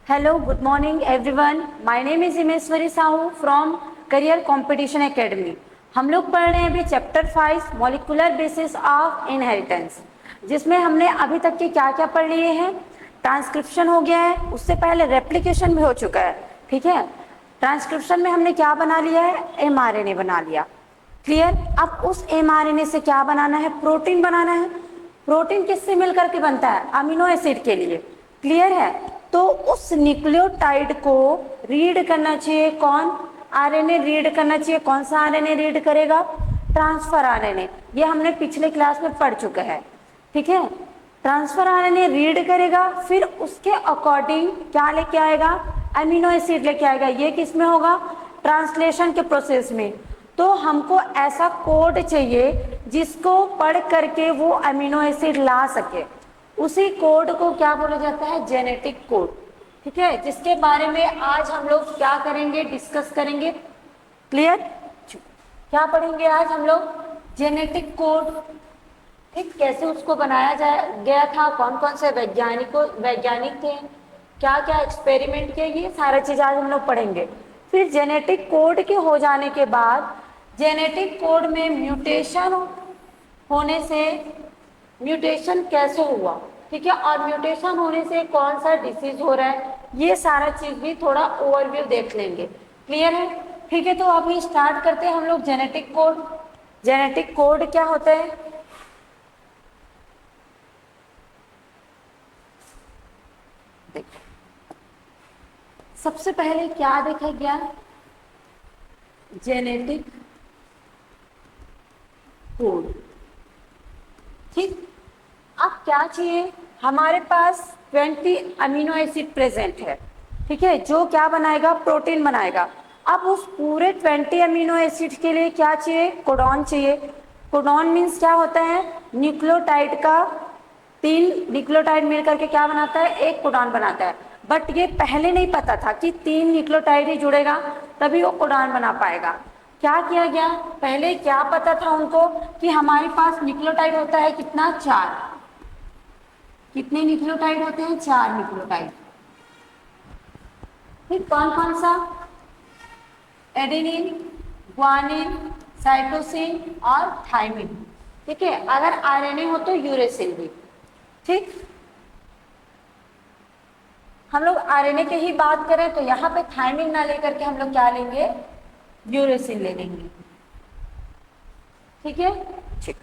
Hello, good morning everyone. My name is Himeshwari Sahu from career competition academy. हम लोग पढ़ रहे हैं अभी chapter 5 molecular basis of inheritance, जिसमें हमने अभी तक के क्या क्या पढ़ लिए हैं। ट्रांसक्रिप्शन हो गया है, उससे पहले रेप्लिकेशन भी हो चुका है। ठीक है, ट्रांसक्रिप्शन में हमने क्या बना लिया है, mRNA बना लिया। क्लियर। अब उस mRNA से क्या बनाना है, प्रोटीन बनाना है। प्रोटीन किससे मिलकर के बनता है, अमीनो एसिड के लिए। क्लियर है। तो उस न्यूक्लियोटाइड को रीड करना चाहिए कौन, आरएनए रीड करना चाहिए। कौन सा आरएनए रीड करेगा, ट्रांसफर आरएनए। ये हमने पिछले क्लास में पढ़ चुका है। ठीक है, ट्रांसफर आरएनए रीड करेगा, फिर उसके अकॉर्डिंग क्या लेके आएगा, अमीनो एसिड लेके आएगा। ये किस में होगा, ट्रांसलेशन के प्रोसेस में। तो हमको ऐसा कोड चाहिए जिसको पढ़ करके वो अमीनो एसिड ला सके। उसी कोड को क्या बोला जाता है, जेनेटिक कोड। ठीक है, जिसके बारे में आज हम लोग क्या करेंगे, डिस्कस करेंगे। क्लियर। क्या पढ़ेंगे आज हम लोग, जेनेटिक कोड। ठीक, कैसे उसको बनाया गया था, कौन कौन से वैज्ञानिक थे, क्या क्या एक्सपेरिमेंट किए, ये सारा चीज आज हम लोग पढ़ेंगे। फिर जेनेटिक कोड के हो जाने के बाद जेनेटिक कोड में म्यूटेशन होने से, म्यूटेशन कैसे हुआ, ठीक है, और म्यूटेशन होने से कौन सा डिसीज हो रहा है, ये सारा चीज भी थोड़ा ओवरव्यू देख लेंगे। क्लियर है। ठीक है, तो अभी स्टार्ट करते हैं हम लोग जेनेटिक कोड। जेनेटिक कोड क्या होता है, सबसे पहले क्या देखा गया, जेनेटिक कोड। ठीक, अब क्या चाहिए, हमारे पास 20 अमीनो एसिड प्रेजेंट है। ठीक है, जो क्या बनाएगा, प्रोटीन बनाएगा। अब उस पूरे 20 अमीनो एसिड के लिए क्या चाहिए, कोडॉन चाहिए। कोडॉन मीन्स क्या होता है, न्यूक्लियोटाइड का 3 न्यूक्लियोटाइड मिलकर के क्या बनाता है, एक कोडॉन बनाता है। बट ये पहले नहीं पता था कि 3 न्यूक्लियोटाइड ही जुड़ेगा तभी वो कोडॉन बना पाएगा। क्या किया गया, पहले क्या पता था उनको कि हमारे पास न्यूक्लियोटाइड होता है कितना, 4। कितने न्यूक्लियोटाइड होते हैं, 4 न्यूक्लियोटाइड। फिर कौन कौन सा, एडेनिन, ग्वानिन, साइटोसिन और थाइमिन। ठीक है, अगर आरएनए हो तो यूरेसिल भी। ठीक, हम लोग आरएनए की ही बात करें तो यहाँ पे थाइमिन ना लेकर के हम लोग क्या लेंगे, यूरेसिल ले लेंगे। ठीक है, ठीक,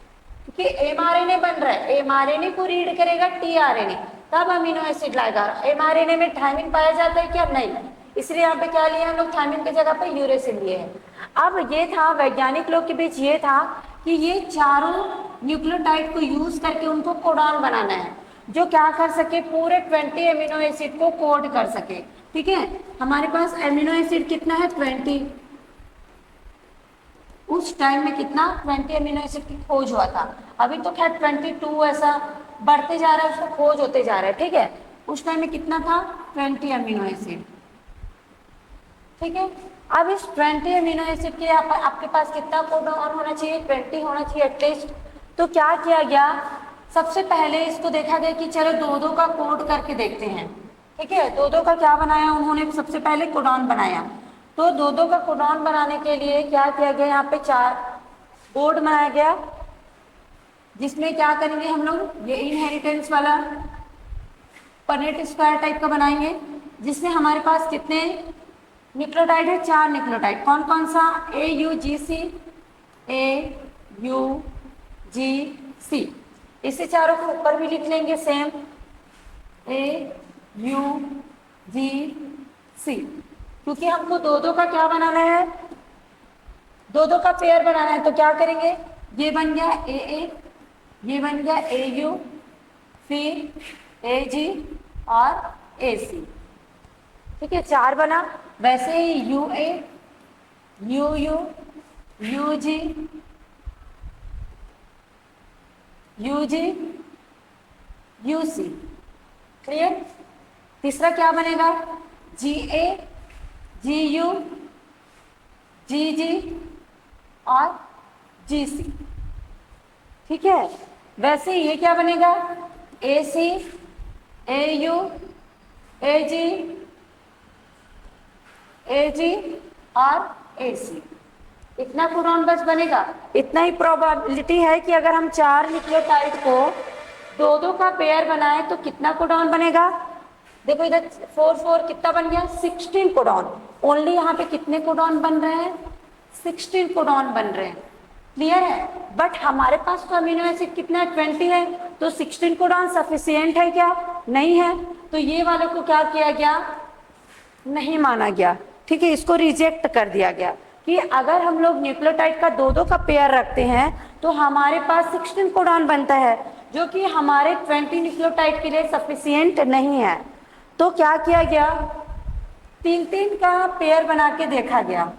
क्योंकि एमआरएनए बन रहा है, एमआरएनए को रीड करेगा टीआरएनए, तब अमीनो एसिड लाएगा। एमआरएनए में थाइमिन पाया जाता है क्या, नहीं, इसलिए यहाँ पे क्या लिया हम लोग, थाइमिन की जगह पे यूरेसिल लिए हैं। अब ये था, वैज्ञानिक लोग के बीच ये था कि ये चारों न्यूक्लियोटाइड को यूज करके उनको कोडॉन बनाना है, जो क्या कर सके, पूरे 20 अमीनो एसिड को कोड कर सके। ठीक है, हमारे पास अमीनो एसिड कितना है, 20। उस टाइम में कितना, 20 अमीनो एसिड की खोज हुआ था। अभी तो खैर 22 ऐसा बढ़ते जा रहा है, उसका खोज होते जा रहा है। ठीक है, उस टाइम में कितना था, 20 अमीनो एसिड। ठीक है, अब इस 20 अमीनो एसिड के आपके पास कितना कोडॉन होना चाहिए, 20 होना चाहिए एटलीस्ट। तो क्या किया गया, सबसे पहले इसको देखा गया कि चलो 2-2 का कोड करके देखते हैं। ठीक है, 2-2 का क्या बनाया उन्होंने, सबसे पहले कोडॉन बनाया। तो 2-2 का कोडॉन बनाने के लिए क्या किया गया, यहाँ पे 4 बोर्ड बनाया गया, जिसमें क्या करेंगे हम लोग, ये इनहेरिटेंस वाला पनेट स्क्वायर टाइप का बनाएंगे, जिसमें हमारे पास कितने न्यूक्लियोटाइड है, 4 न्यूक्लियोटाइड। कौन कौन सा, AUGC, AUGC। इसे चारों को ऊपर भी लिख लेंगे सेम, AUGC, क्योंकि हमको 2-2 का क्या बनाना है, 2-2 का पेयर बनाना है। तो क्या करेंगे, ये बन गया AA, ये बन गया AU, फिर AG और AC। ठीक है, 4 बना। वैसे ही UA, UU, UG, UG, UC। Clear. तीसरा क्या बनेगा, GA, GU, GG और GC। ठीक है, वैसे ये क्या बनेगा, AC, AU, AG Ag और Ac, इतना कोडॉन बस बनेगा। इतना ही प्रोबेबिलिटी है कि अगर हम 4 न्यूक्लियोटाइड को दो दो का पेयर बनाए तो कितना कोडॉन बनेगा। देखो इधर 4 4 कितना बन गया, 16 कोडॉन। ओनली यहाँ पे कितने कोडॉन बन रहे हैं, 16 कोडॉन बन रहे हैं। क्लियर है। बट हमारे पास तो अमीनो एसिड कितना है, 20 है, तो 16 कोडॉन सफिशिएंट है क्या, नहीं है। तो ये वाले को क्या किया गया, नहीं माना गया। ठीक है, इसको रिजेक्ट कर दिया गया कि अगर हम लोग न्यूक्लियोटाइड का दो दो का पेयर रखते हैं तो हमारे पास 16 कोडॉन बनता है, जो कि हमारे 20 न्यूक्लियोटाइड के लिए सफिशिएंट नहीं है। तो क्या किया गया, 3-3 का पेयर बना के देखा गया।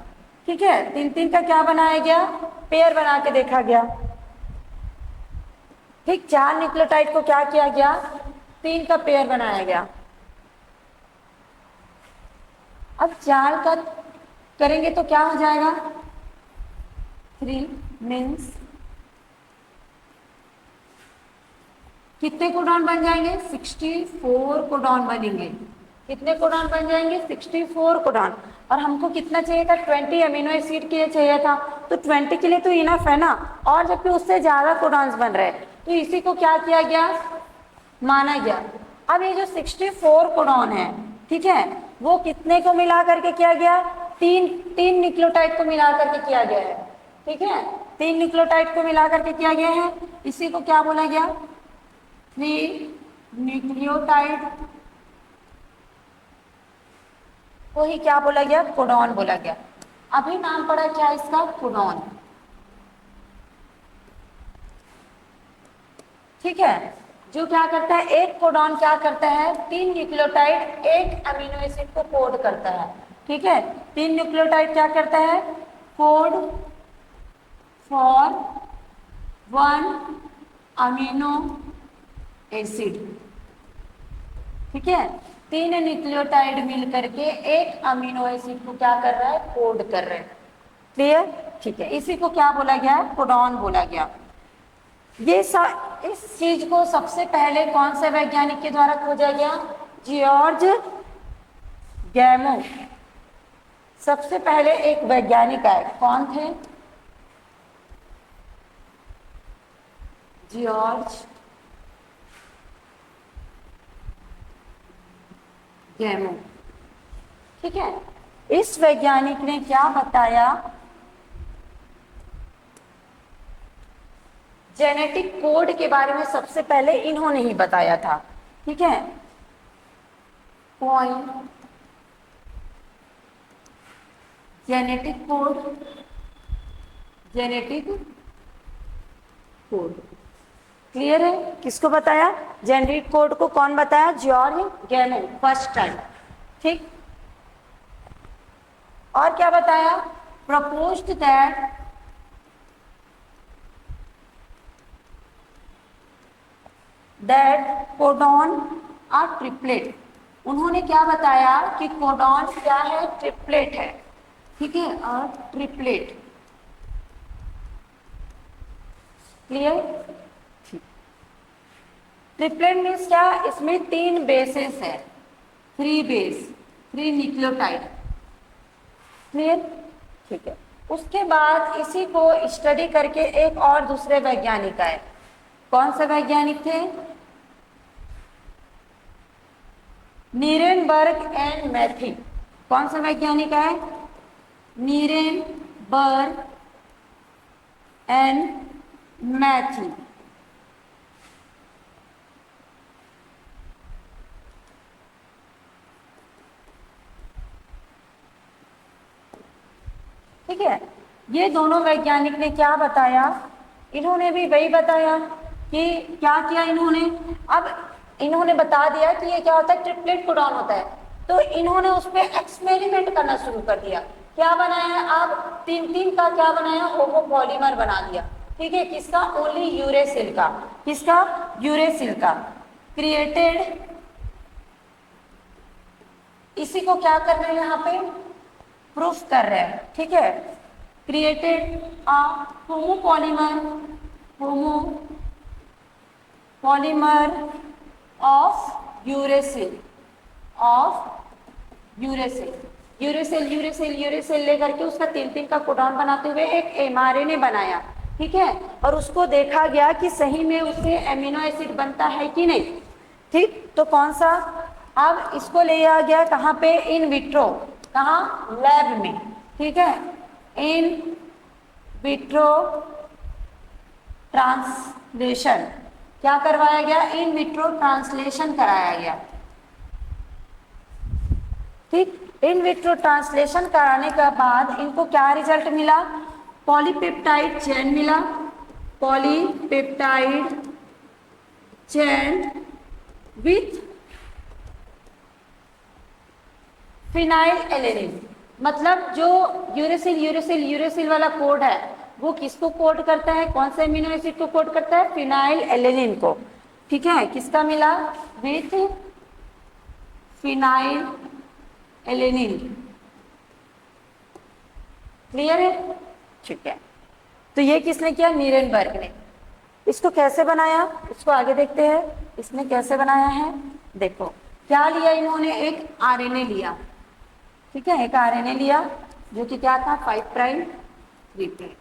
ठीक है, 3-3 का क्या बनाया गया, पेयर बना के देखा गया। ठीक, 4 न्यूक्लियोटाइड को क्या किया गया, 3 का पेयर बनाया गया। अब 4 का करेंगे तो क्या हो जाएगा, 3 मीन्स कितने कोडॉन बन जाएंगे, 64 कोडॉन बनेंगे। कितने कोडॉन बन जाएंगे, 64 कोडॉन। और हमको कितना चाहिए था, 20 अमीनो एसिड के लिए चाहिए था, तो 20 के लिए तो इनफ है ना। और जबकि उससे ज्यादा कोडॉन्स बन रहे हैं, तो इसी को क्या किया गया, माना गया। अब ये जो 64 कोडॉन है, ठीक है, वो कितने को मिला करके किया गया, तीन न्यूक्लियोटाइड को मिला करके किया गया है। ठीक है, 3 न्यूक्लियोटाइड को मिला करके किया गया है। इसी को क्या बोला गया, 3 न्यूक्लियोटाइड को ही क्या बोला गया, कोडॉन बोला गया। अभी नाम पड़ा क्या इसका, कोडॉन। ठीक है, जो क्या करता है, एक कोडॉन क्या करता है, 3 न्यूक्लियोटाइड एक अमीनो एसिड को कोड करता है। ठीक है, 3 न्यूक्लियोटाइड क्या करता है, कोड फॉर 1 अमीनो एसिड। ठीक है, 3 न्यूक्लियोटाइड मिल करके एक अमीनो एसिड को क्या कर रहा है, कोड कर रहे हैं। क्लियर। ठीक है, इसी को क्या बोला गया, कोडॉन बोला गया। इस चीज को सबसे पहले कौन से वैज्ञानिक के द्वारा खोजा गया, जॉर्ज गैमो। सबसे पहले एक वैज्ञानिक आए, कौन थे, जॉर्ज गैमो। ठीक है, इस वैज्ञानिक ने क्या बताया, जेनेटिक कोड के बारे में सबसे पहले इन्होंने ही बताया था। ठीक है, point genetic code, genetic code. Clear है, किसको बताया, जेनेटिक कोड को कौन बताया, जॉर्ज गैमो, फर्स्ट टाइम। ठीक, और क्या बताया, proposed that codon are triplet. उन्होंने क्या बताया कि कोडॉन क्या है, ट्रिपलेट है। ठीक है, और ट्रिपलेट। क्लियर। ट्रिपलेट मीन्स क्या, इसमें 3 बेसेस है, 3 बेस, 3 न्यूक्लियोटाइड। क्लियर। ठीक है, उसके बाद इसी को स्टडी करके एक और दूसरे वैज्ञानिक आए। कौन से वैज्ञानिक थे, नीरेनबर्ग एंड मैथी। कौन सा वैज्ञानिक है, नीरेनबर्ग एंड मैथी। ठीक है, ये दोनों वैज्ञानिक ने क्या बताया, इन्होंने भी वही बताया कि क्या किया इन्होंने। अब इन्होंने बता दिया कि ये क्या होता है, ट्रिपलेट कोडॉन होता है। तो इन्होंने उस पर एक्सपेरिमेंट करना शुरू कर दिया। क्या बनाया, अब 3-3 का क्या बनाया, होमोपॉलीमर बना दिया। ठीक है, किसका, ओनली यूरेसिल का। किसका, यूरेसिल का। क्रिएटेड, इसी को क्या कर रहे हैं यहाँ पे, प्रूफ कर रहे हैं। ठीक है, created a homopolymer, homopolymer of uracil, of uracil. Uracil uracil uracil लेकर के उसका 3 का कोडॉन बनाते हुए एक एमआरएनए बनाया, ठीक है, और उसको देखा गया कि सही में उससे एमिनो एसिड बनता है कि नहीं, ठीक। तो कौन सा, अब इसको ले आ गया कहाँ पे, इन विट्रो, कहाँ, लैब में, ठीक है, इन विट्रो ट्रांसलेशन, क्या करवाया गया, इन विट्रो ट्रांसलेशन कराया गया, ठीक। इन विट्रो ट्रांसलेशन कराने के बाद इनको क्या रिजल्ट मिला, पॉलीपेप्टाइड चेन मिला, polypeptide chain with phenyl alanine. मतलब जो यूरेसिल यूरेसिल यूरेसिल वाला कोड है वो किसको कोड करता है, कौन से एमिनो एसिड को कोड करता है, फिनाइल एलेनिन को, ठीक है। किसका मिला, विथ फिनाइल एलेनिन, क्लियर है, ठीक है। तो ये किसने किया, नीरेनबर्ग ने। इसको कैसे बनाया, इसको आगे देखते हैं, इसने कैसे बनाया है। देखो क्या लिया इन्होंने, एक आरएनए लिया, ठीक है, एक आरएनए लिया जो कि क्या था, 5 प्राइम 3 प्राइम,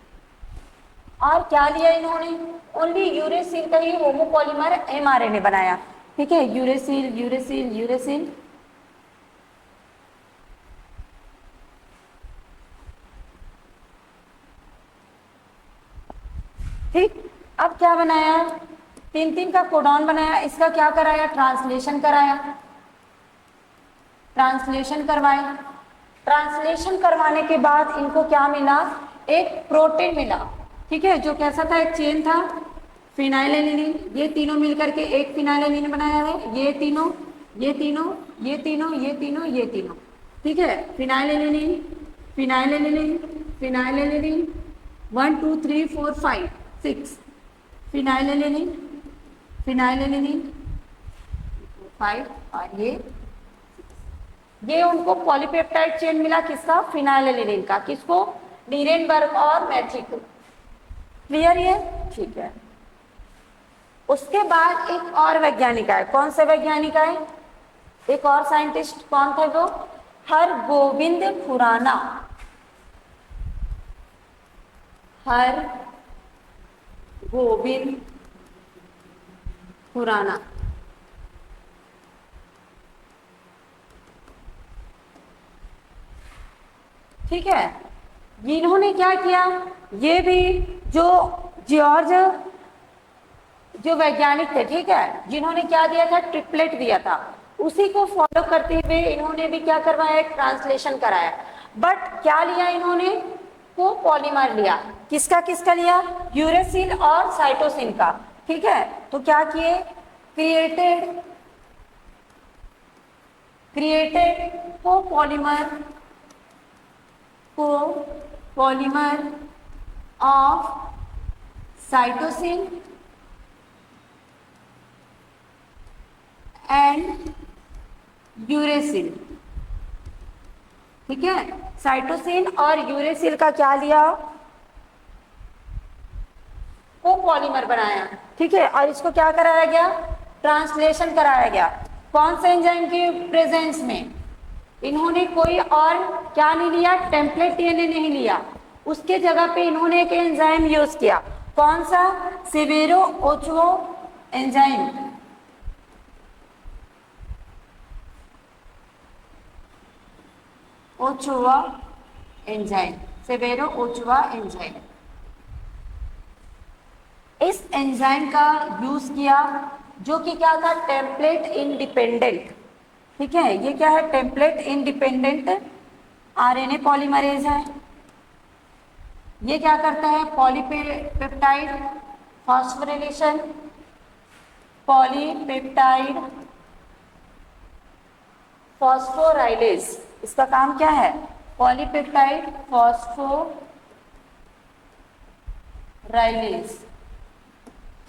और क्या लिया इन्होंने, ओनली यूरेसिल का ही होमोपॉलीमर एमआरएनए बनाया, ठीक है, यूरेसिल यूरेसिल यूरेसिल, ठीक। अब क्या बनाया, 3 का कोडॉन बनाया, इसका क्या कराया, ट्रांसलेशन कराया, ट्रांसलेशन करवाया, ट्रांसलेशन करवाने के बाद इनको क्या मिला, एक प्रोटीन मिला, ठीक है, जो कैसा था, एक चेन था, फिनाइलेनिन, ये तीनों मिलकर के एक फिनाइलेनिन बनाया है, ये तीनों ये तीनों ये तीनों ये तीनों ये तीनों, ठीक है, फिनाइलेनिन फिनाइलेनिन फिनाइलेनिन 1 2 3 4 5 6, फिनाइलेनिन फिनाइलेनिन 5, और ये उनको पॉलीपेप्टाइड चेन मिला, किसका, फिनाइलेनिन का, किसको, नीरेनबर्ग और मैथी को, क्लियर ये, ठीक है। उसके बाद एक और वैज्ञानिक आए, कौन से वैज्ञानिक आए, एक और साइंटिस्ट, कौन थे वो, हरगोविंद खुराना, हरगोविंद खुराना, ठीक है। इन्होंने क्या किया, ये भी जो जॉर्ज जो वैज्ञानिक थे, ठीक है, जिन्होंने क्या दिया था, ट्रिपलेट दिया था, उसी को फॉलो करते हुए इन्होंने भी क्या करवाया, एक ट्रांसलेशन कराया, बट क्या लिया इन्होंने, को पॉलीमर लिया, किसका किसका लिया, यूरेसिल और साइटोसिन का, ठीक है। तो क्या किए, क्रिएटेड को polymer of cytosine and uracil, ठीक है, साइटोसिन और यूरेसिल का क्या लिया, को पॉलीमर बनाया, ठीक है, और इसको क्या कराया गया, ट्रांसलेशन कराया गया, कौन से एंजाइम के प्रेजेंस में, इन्होंने कोई और क्या नहीं लिया, टेम्पलेट डीएनए नहीं लिया, उसके जगह पे इन्होंने एक एंजाइम यूज किया, कौन सा, Severo Ochoa enzyme, Ochoa enzyme, Severo Ochoa enzyme, इस एंजाइम का यूज किया, जो कि क्या था, टेम्पलेट इंडिपेंडेंट, ठीक है, ये क्या है, टेम्पलेट इंडिपेंडेंट आरएनए पॉलीमरेज है, ये क्या करता है, पॉलीपेप्टाइड फॉस्फोरिलेशन, पॉलीपेप्टाइड फॉस्फोराइलेज, इसका काम क्या है, पॉलीपेप्टाइड फॉस्फोराइलेज,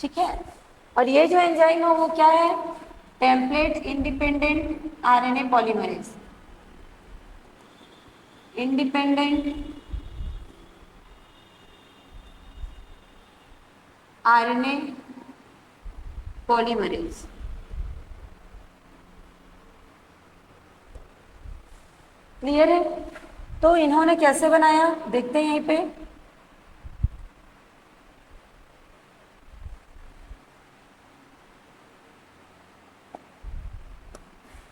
ठीक है। और ये जो एंजाइम है वो क्या है, template independent RNA polymerase, independent RNA polymerase, clear है? तो इन्होंने कैसे बनाया देखते हैं यहीं पे।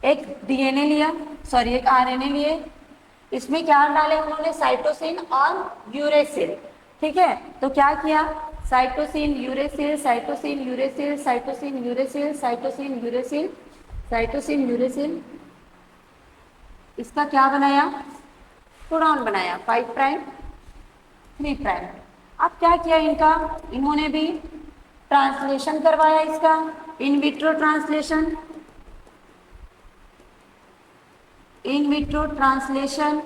एक डीएनए लिया, सॉरी एक आरएनए लिए, इसमें क्या डाले उन्होंने, साइटोसिन और यूरेसिल। ठीक है, तो क्या किया, cytosine uracil, cytosine uracil, cytosine uracil, cytosine uracil, cytosine uracil, इसका क्या बनाया, कोडॉन बनाया, 5 प्राइम 3 प्राइम। अब क्या किया इनका, इन्होंने भी ट्रांसलेशन करवाया इसका, in vitro translation, in vitro translation.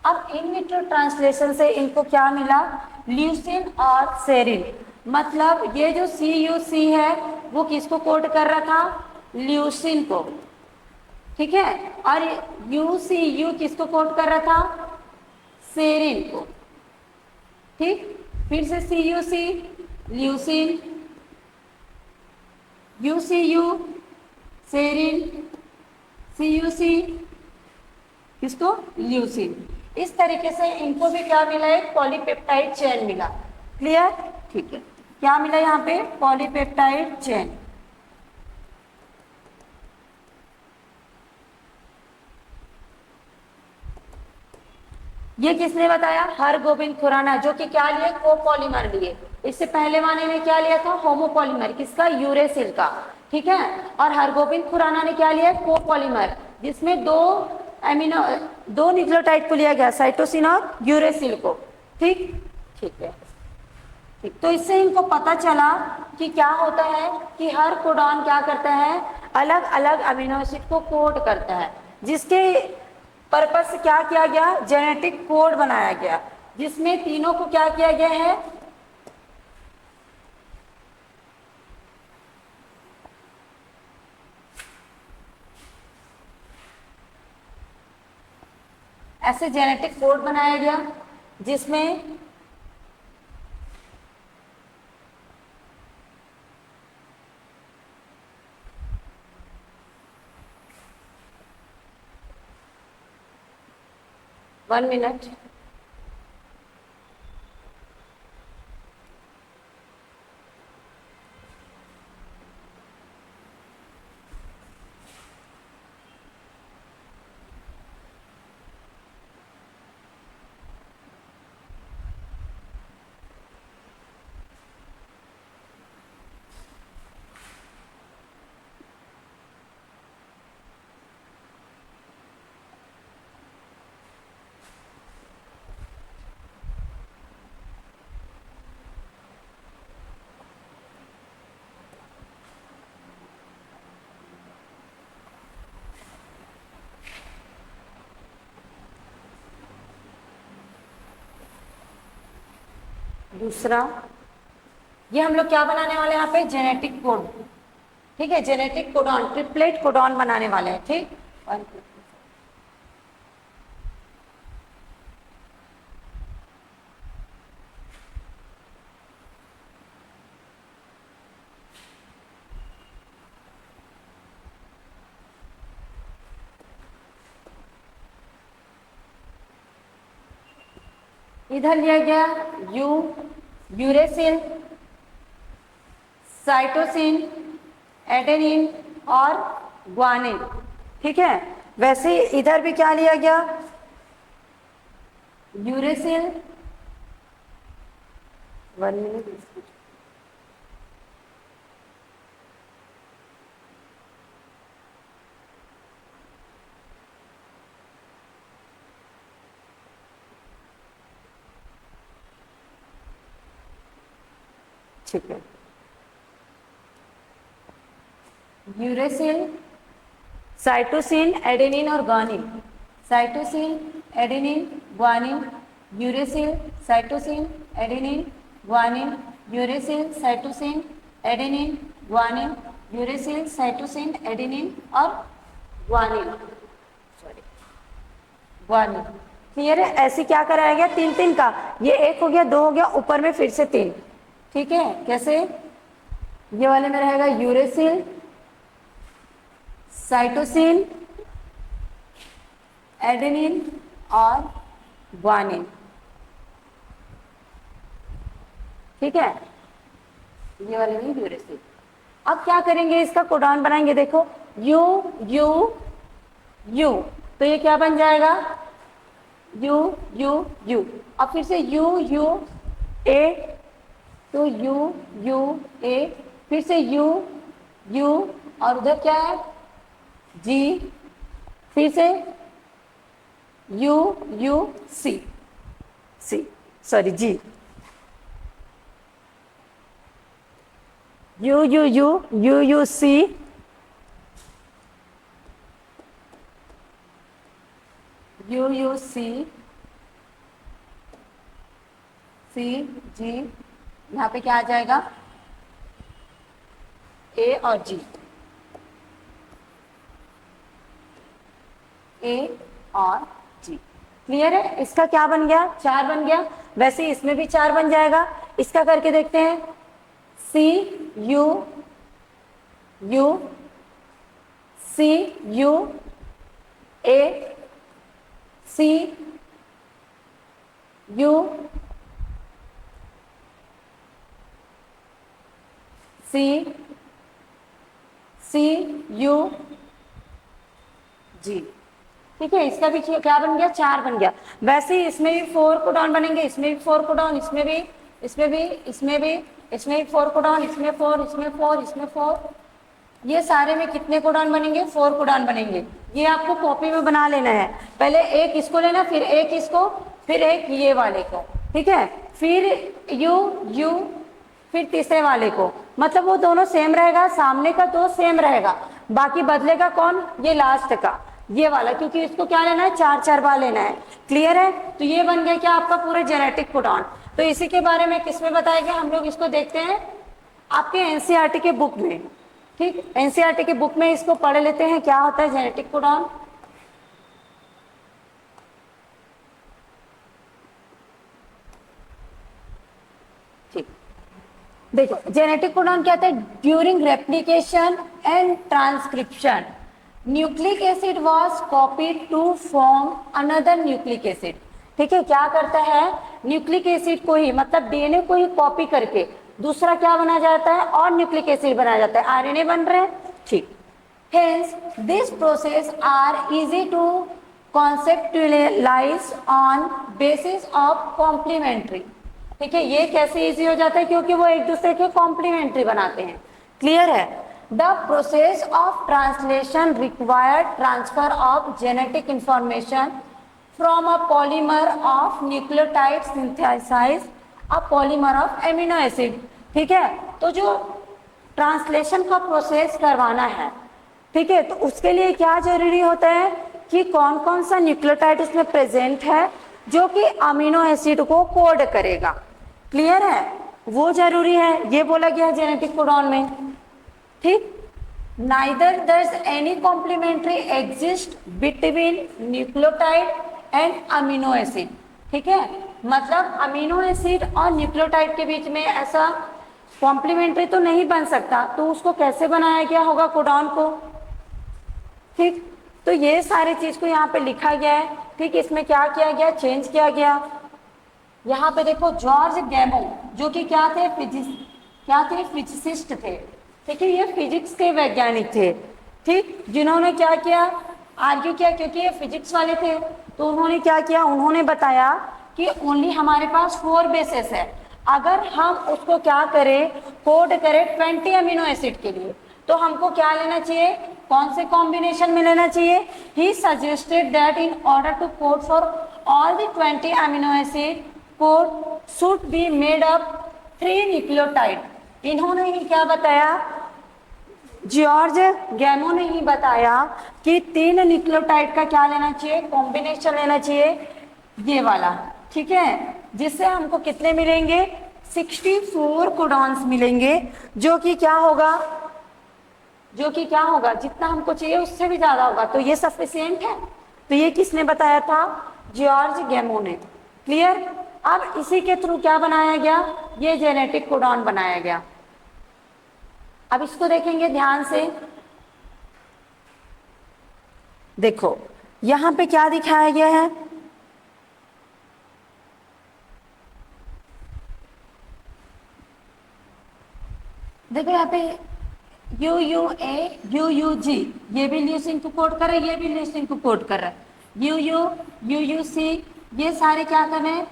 अब इन विट्रो ट्रांसलेशन से इनको क्या मिला, ल्यूसिन और सेरिन। मतलब ये जो CUC है वो किसको कोड कर रहा था, ल्यूसिन को। ठीक है, और UCU किसको कोड कर रहा था, सेरिन को। ठीक, फिर से CUC leucine, UCU serine, CUC किसको, ल्यूसिन। इस तरीके से इनको भी क्या मिला, एक पॉलीपेप्टाइड चेन मिला। क्लियर? ठीक है, क्या मिला यहाँ पे, पॉलीपेप्टाइड चेन। ये किसने बताया, हरगोविंद खुराना, जो कि क्या लिए, कोपॉलीमर लिए। इससे पहले वाले ने क्या लिया था, होमोपॉलीमर, किसका, यूरेसिल का। ठीक है, और हरगोविंद खुराना ने क्या लिया, कोपॉलीमर, जिसमें दो न्यूक्लियोटाइड को लिया गया, साइटोसिन और यूरेसिल को। ठीक, ठीक है, ठीक। तो इससे इनको पता चला कि क्या होता है कि हर कोडॉन क्या करता है, अलग अलग अमीनो एसिड को कोड करता है, जिसके पर्पस से क्या किया गया, जेनेटिक कोड बनाया गया, जिसमें तीनों को क्या किया गया है, ऐसे जेनेटिक कोड बनाया गया, जिसमें वन मिनट, दूसरा, ये हम लोग क्या बनाने वाले हैं यहाँ पे, जेनेटिक कोड। ठीक है, जेनेटिक कोडॉन, ट्रिपलेट कोडॉन बनाने वाले हैं। ठीक, इधर लिया गया यूरेसिल, साइटोसिन, एडेनिन और ग्वानिन। ठीक है, वैसे इधर भी क्या लिया गया, यूरेसिल, 1 मिनट, ठीक है, यूरेसिल, साइटोसिन, एडेनिन और guanine, cytosine, adenine, guanine, uracil, cytosine, adenine, guanine, uracil, cytosine, adenine, guanine, uracil, cytosine, adenine और ग्वानिन, सॉरी ग्वानिन। क्लियर है? ऐसे क्या कराया गया, 3-3 का, ये 1 हो गया, 2 हो गया, ऊपर में फिर से 3। ठीक है, कैसे, ये वाले में रहेगा यूरेसिल, साइटोसिन, एडेनिन और ग्वानिन। ठीक है, ये वाले नहीं यूरेसिल। अब क्या करेंगे, इसका कोडॉन बनाएंगे। देखो यू यू यू, तो ये क्या बन जाएगा, यू यू यू। अब फिर से यू यू ए, तो यू यू ए, फिर से यू यू, और उधर क्या है जी, फिर से U U C, C sorry G, U U U U U C, U U C, C G, यहाँ पे क्या आ जाएगा, ए और जी, ए और जी। क्लियर है, इसका क्या बन गया, 4 बन गया। वैसे इसमें भी 4 बन जाएगा। इसका करके देखते हैं, C U U, C U A, C U C, C U G. ठीक है, इसका भी क्या बन गया, 4 बन गया। वैसे ही इसमें भी 4 कोडॉन बनेंगे, इसमें भी 4 कोडॉन, इसमें भी, इसमें भी, इसमें भी, इसमें भी 4 कोडॉन, इसमें 4, इसमें 4, इसमें 4। ये सारे में कितने कोडॉन बनेंगे, 4 कोडॉन बनेंगे। ये आपको कॉपी में बना लेना है। पहले एक इसको लेना, फिर एक इसको, फिर एक ये वाले को। ठीक है, फिर यू यू, फिर तीसरे वाले को। मतलब वो दोनों सेम रहेगा, सामने का तो सेम रहेगा, बाकी बदलेगा कौन, ये लास्ट का, ये वाला, क्योंकि इसको क्या लेना है, 4 बार लेना है। क्लियर है, तो ये बन गया क्या आपका पूरा जेनेटिक कोडॉन। तो इसी के बारे में किसमें बताया गया, हम लोग इसको देखते हैं आपके एनसीईआरटी के बुक में। ठीक, एनसीईआरटी के बुक में इसको पढ़ लेते हैं, क्या होता है जेनेटिक कोडॉन। ठीक, देखो जेनेटिक कोडॉन क्या होता है, during replication and transcription nucleic acid was copied to form another nucleic acid. ठीक है, क्या करता है, न्यूक्लिक एसिड को ही, मतलब डीएनए को ही कॉपी करके दूसरा क्या बना जाता है, और न्यूक्लिक एसिड बना जाता है, आरएनए बन रहे हैं। ठीक, hence this process are easy to conceptualise on basis of complementary. ठीक है, ये कैसे इजी हो जाता है, क्योंकि वो एक दूसरे के कॉम्प्लीमेंट्री बनाते हैं। क्लियर है, the process of translation required transfer of genetic information from a polymer of nucleotide synthesize a polymer of amino acid. ठीक है, तो जो ट्रांसलेशन का प्रोसेस करवाना है, ठीक है, तो उसके लिए क्या जरूरी होता है कि कौन कौन सा न्यूक्लियोटाइड उसमें प्रेजेंट है जो कि अमीनो एसिड को कोड करेगा। क्लियर है, वो जरूरी है, ये बोला गया है जेनेटिक कोडॉन में। ठीक, neither there's any complementary exist between nucleotide and amino acid. ठीक है, मतलब अमीनो एसिड और न्यूक्लियोटाइड के बीच में ऐसा कॉम्प्लीमेंट्री तो नहीं बन सकता, तो उसको कैसे बनाया गया होगा कोडॉन को। ठीक, तो ये सारी चीज को यहाँ पे लिखा गया है। ठीक, इसमें क्या किया गया, चेंज किया गया। यहाँ पे देखो जॉर्ज गैमो, जो कि क्या थे, फिजिसिस्ट थे। ठीक है, ये फिजिक्स के वैज्ञानिक थे। ठीक, जिन्होंने क्या किया, आर्ग्यू किया, क्योंकि ये फिजिक्स वाले थे, तो उन्होंने क्या किया, उन्होंने बताया कि ओनली हमारे पास 4 बेसेस है, अगर हम उसको क्या करें, कोड करें 20 अमीनो एसिड के लिए, तो हमको क्या लेना चाहिए, कौन से कॉम्बिनेशन में लेना चाहिए। He suggested that in order to code for all the 20 amino acid code should be made up 3 nucleotide. इन्होंने ही क्या बताया, जॉर्ज गैमो ने ही बताया कि 3 न्यूक्लियोटाइड का क्या लेना चाहिए, कॉम्बिनेशन लेना चाहिए, ये वाला। ठीक है, जिससे हमको कितने मिलेंगे, 64 कोडॉन्स मिलेंगे, जो कि क्या होगा, जितना हमको चाहिए उससे भी ज्यादा होगा, तो ये सफिशिएंट है। तो ये किसने बताया था, जॉर्ज गैमो ने। क्लियर, अब इसी के थ्रू क्या बनाया गया, ये जेनेटिक कोडॉन बनाया गया। अब इसको देखेंगे ध्यान से। देखो यहाँ पे क्या दिखाया गया है, देखो यहाँ पे U U A U U G, ये भी ल्यूसीन को कोड कर रहा है, ये भी ल्यूसीन को कोड कर रहा है, यू यू यू यू सी, ये सारे क्या कर रहे हैं,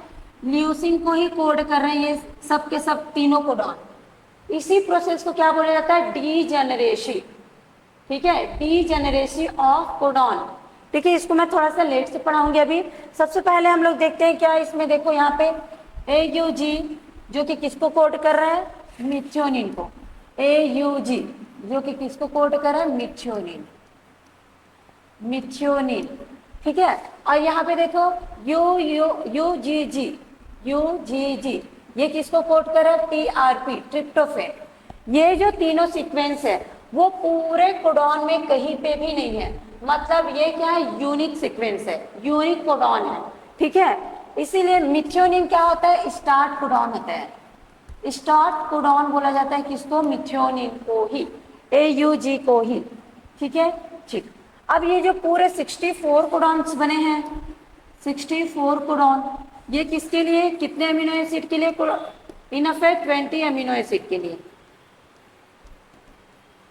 ल्यूसीन को ही कोड कर रहे हैं, ये सब के सब तीनों कोडॉन। इसी प्रोसेस को क्या बोला जाता है, डीजेनरेसी। ठीक है, डीजेनरेसी ऑफ कोडॉन। ठीक है, इसको मैं थोड़ा सा लेट से पढ़ाऊंगी अभी। सबसे पहले हम लोग देखते हैं क्या इसमें, देखो यहाँ पे ए यू जी जो कि किसको कोड कर रहा है, मिथ्योनिन को। ए यू जी जो कि किसको कोड कर रहा है, मिथ्योनिन, मिथ्योनिन। ठीक है, और यहाँ पे देखो U U U G G, U G G, ये किसको कोड कर रहा है, टीआरपी, ट्रिप्टोफेन। ये जो तीनों सीक्वेंस है वो पूरे कोडॉन में कहीं पे भी नहीं है, मतलब ये क्या है, यूनिक सीक्वेंस है, यूनिक कोडॉन है। ठीक है, इसीलिए मिथ्योनिन क्या होता है, स्टार्ट कोडॉन होता है। स्टार्ट कोडॉन बोला जाता है किसको, मिथ्योनिन को ही, AUG को ही। ठीक है, ठीक। अब ये जो पूरे 64 कोडॉन्स बने हैं, 64 कोडॉन, ये किसके लिए, कितने अमीनो एसिड के लिए, इनफ है 20 अमीनो एसिड के लिए।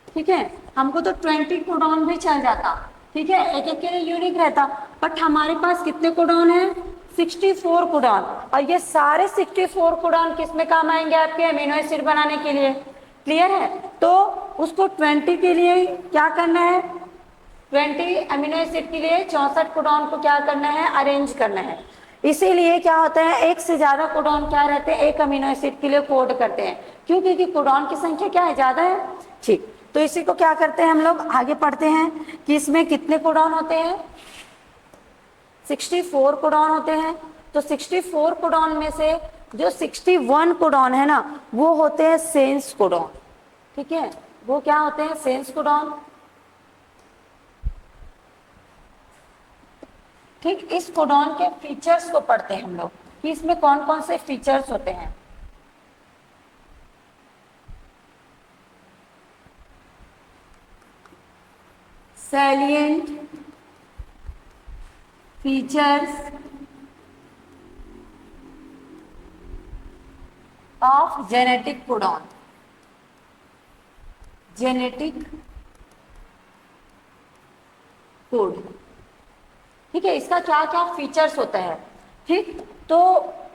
ठीक है, हमको तो 20 कोडॉन भी चल जाता। ठीक है, एक एक के लिए यूनिक रहता, बट हमारे पास कितने कोडॉन है, 64 कोडॉन। और ये सारे 64 कोडॉन किस में काम आएंगे, आपके अमीनो एसिड बनाने के लिए। क्लियर है, तो उसको 20 के लिए क्या करना है, 20 अमीनो एसिड के लिए 64 कोडॉन को क्या करना है, अरेंज करना है। इसीलिए क्या होता है, एक से ज्यादा कोडॉन क्या रहते हैं, एक अमीनो एसिड के लिए कोड करते हैं। क्यों, क्योंकि कोडॉन की संख्या क्या है, ज्यादा है। ठीक, तो इसी को क्या करते हैं हम लोग, आगे पढ़ते हैं कि इसमें कितने कोडॉन होते हैं, 64 कोडॉन होते हैं। तो 64 कोडॉन में से जो 61 कोडॉन है ना, वो होते हैं सेंस कोडॉन। ठीक है, वो क्या होते हैं, सेंस कोडॉन। ठीक, इस कोडॉन के फीचर्स को पढ़ते हैं हम लोग कि इसमें कौन कौन से फीचर्स होते हैं। Salient features of genetic codon, genetic code. ठीक है, इसका क्या क्या फीचर्स होता है। ठीक, तो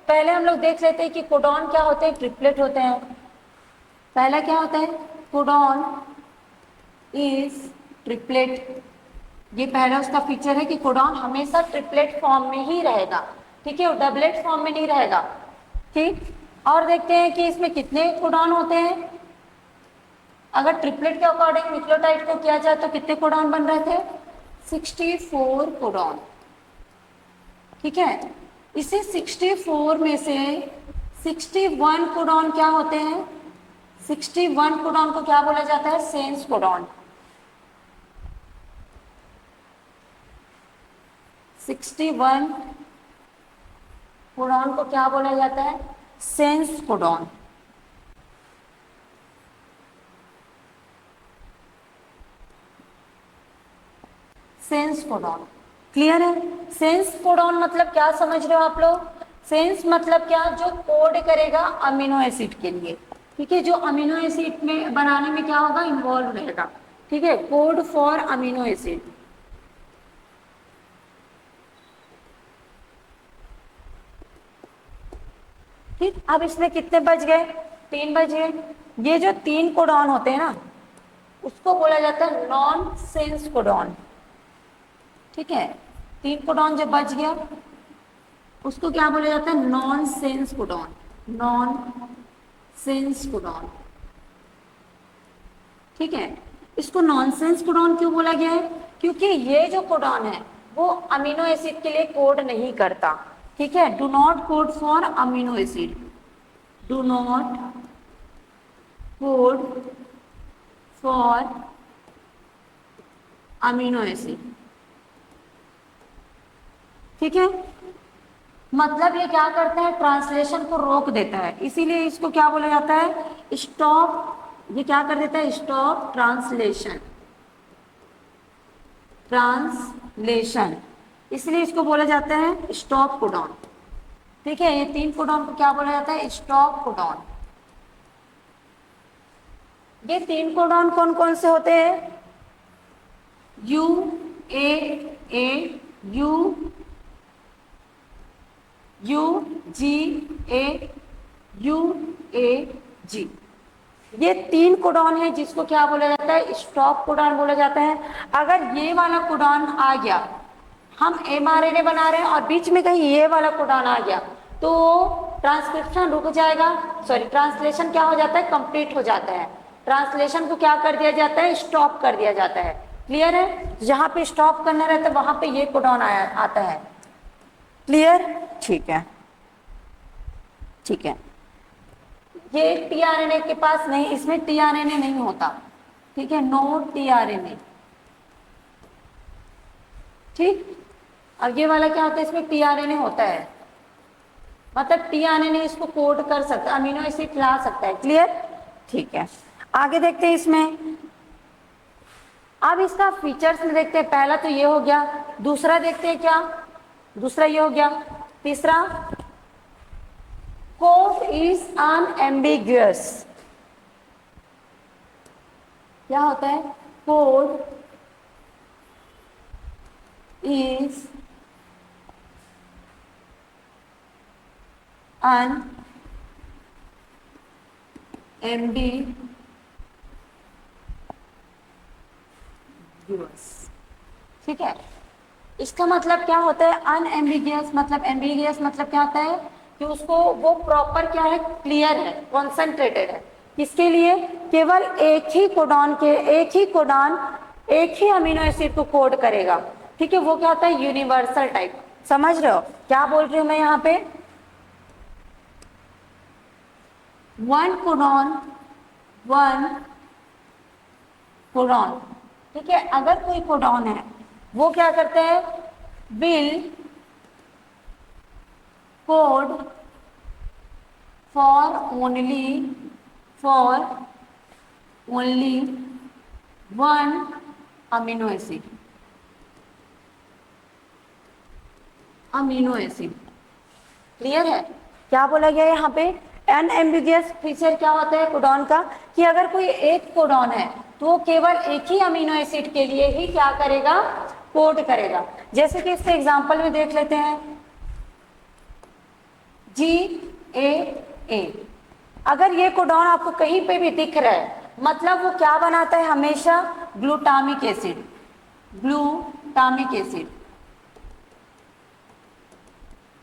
पहले हम लोग देख लेते हैं कि कोडॉन क्या होते हैं, ट्रिपलेट होते हैं। पहला क्या होता है, कोडॉन इज ट्रिपलेट। ये पहला उसका फीचर है कि कोडॉन हमेशा ट्रिपलेट फॉर्म में ही रहेगा। ठीक है, वो डबलेट फॉर्म में नहीं रहेगा। ठीक, और देखते हैं कि इसमें कितने कोडॉन होते हैं। अगर ट्रिपलेट के अकॉर्डिंग न्यूक्लियोटाइड को किया जाए तो कितने कोडॉन बन रहे थे, 64 कोडॉन। ठीक है, इसे 64 में से 61 कोडॉन क्या होते हैं, 61 कोडॉन को क्या बोला जाता है, सेंस कोडॉन। 61 कोडॉन को क्या बोला जाता है, sense codon. Sense codon, clear है। सेंस कोडॉन मतलब क्या समझ रहे हो आप लोग, सेंस मतलब क्या, जो कोड करेगा अमीनो एसिड के लिए। ठीक है, जो अमीनो एसिड में बनाने में क्या होगा, इन्वॉल्व रहेगा। ठीक है, कोड फॉर अमीनो एसिड। ठीक, अब इसमें कितने बच गए, 3 बच गए। ये जो 3 कोडॉन होते हैं ना, उसको बोला जाता है नॉन सेंस कोडॉन। ठीक है, 3 कोडॉन जो बच गया उसको क्या बोला जाता है, non sense codon, non sense codon. ठीक है, इसको नॉन सेंस कोडॉन क्यों बोला गया है, क्योंकि ये जो कोडॉन है वो अमीनो एसिड के लिए कोड नहीं करता। ठीक है, do not code for amino acid, do not code for amino acid. ठीक है, मतलब ये क्या करता है, ट्रांसलेशन को रोक देता है, इसीलिए इसको क्या बोला जाता है, स्टॉप। ये क्या कर देता है, स्टॉप ट्रांसलेशन, ट्रांसलेशन। इसलिए इसको बोला जाता है स्टॉप कोडॉन। ठीक है, ये 3 कोडॉन को क्या बोला जाता है? Stop codon. ये 3 कोडॉन कौन कौन से होते हैं? U A U U G A U A G, ये 3 कोडॉन है जिसको क्या बोला जाता है? स्टॉप कोडॉन बोला जाता है। अगर ये वाला कोडॉन आ गया, हम एमआरएनए बना रहे हैं और बीच में कहीं ये वाला कोडॉन आ गया तो ट्रांसक्रिप्शन रुक जाएगा, सॉरी ट्रांसलेशन क्या हो जाता है? कंप्लीट हो जाता है। ट्रांसलेशन को क्या कर दिया जाता है? स्टॉप कर दिया जाता है। क्लियर है? जहां पे स्टॉप करना रहता है वहां पे ये कोडॉन आता है। क्लियर? ठीक है, ठीक है। ये टीआरएनए के पास नहीं, इसमें टीआरएनए नहीं होता। ठीक है, नो टीआरएनए। ठीक, अब ये वाला क्या होता है? इसमें टीआरएनए होता है, मतलब टीआरएनए इसको कोड कर सकता है, अमीनो एसिड ला सकता है। क्लियर? ठीक है, आगे देखते हैं इसमें। अब इसका फीचर्स में देखते हैं। पहला तो ये हो गया, दूसरा देखते हैं क्या? दूसरा ये हो गया। तीसरा, कोड इज अनएम्बिगुअस। क्या होता है? Code is unambiguous. ठीक है, इसका मतलब क्या होता है? अनएम्बिगियस मतलब, एम्बिगियस मतलब क्या होता है? कि उसको वो प्रॉपर क्या है? क्लियर है, कॉन्सेंट्रेटेड है। किसके लिए? केवल एक ही कोडॉन एक ही अमीनो एसिड को कोड करेगा। ठीक है, वो क्या होता है? Universal type. समझ रहे हो क्या बोल रही हूं मैं यहाँ पे? One codon. ठीक है, अगर कोई कोडॉन है वो क्या करते हैं? Will code for only one amino acid. Clear है? क्या बोला गया यहाँ पे? अनएम्बिगुअस फीचर क्या होता है कोडॉन का? कि अगर कोई एक कोडॉन है तो वो केवल एक ही अमीनो एसिड के लिए ही क्या करेगा? कोड करेगा। जैसे कि इसके एग्जांपल में देख लेते हैं, GAA। अगर ये कोडॉन आपको कहीं पे भी दिख रहा है मतलब वो क्या बनाता है? हमेशा ग्लूटामिक एसिड।